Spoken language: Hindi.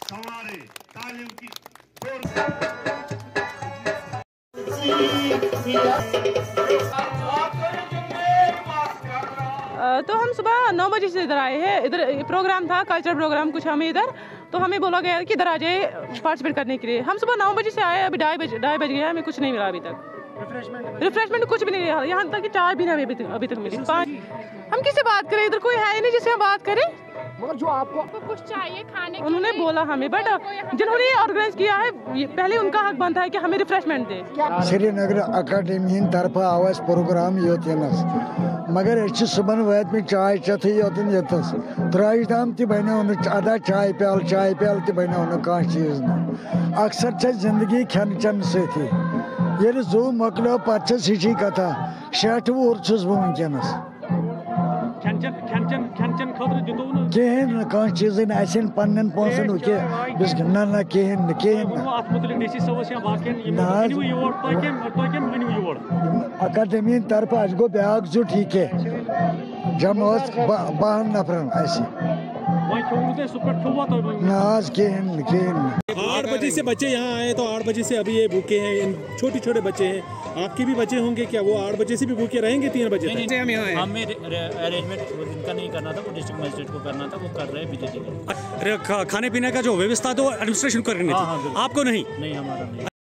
हमारे तालीम की तो हम सुबह 9 बजे से इधर आए हैं। इधर प्रोग्राम था, कल्चरल प्रोग्राम कुछ हमें इधर, तो हमें बोला गया कि इधर आ जाए पार्टिसिपेट करने के लिए। हम सुबह 9 बजे से आए, अभी 2:30 बज गया, हमें कुछ नहीं मिला अभी तक। रिफ्रेशमेंट कुछ भी नहीं मिला, यहाँ तक कि चाय भी नहीं अभी तक मिली। हम किससे बात करें, इधर कोई है ही नहीं जिससे हम बात करें। मगर जो आपको कुछ चाहिए खाने के उन्होंने बोला हमें, बट जिन्होंने ऑर्गेनाइज किया है पहले उनका हक बनता है कि हमें रिफ्रेशमेंट दे। श्रीनगर अकादमी तरफ आव प्रोग्राम योतनस, मगर सुबह वात में चाय चथ योतन यतस त्राश दाम तह बनो अदा चाय प्याल तह बनो कह चीज न। अक्सर जिंदगी खेन चन सती ये जू मकलो पे हिची कथा 60 वुहर छुस बह वनकस कहें कह चीज पन्न पोसन ना कहें अकादमी तरफ अस गो ब्या जुट ये जम 12 नफरन कहें 8 बजे से बच्चे यहाँ आए तो 8 बजे से अभी ये भूखे हैं, छोटे बच्चे हैं। आपके भी बच्चे होंगे क्या? वो 8 बजे से भी भूखे रहेंगे 3 बजे तक? हम यहाँ आए, हमें अरेंजमेंट इनका नहीं करना था, वो डिस्ट्रिक्ट मजिस्ट्रेट को करना था, वो कर रहे हैं बीजेपी। खाने पीने का जो व्यवस्था तो एडमिनिस्ट्रेशन करनी थी, आपको नहीं? नहीं, हमारा नहीं।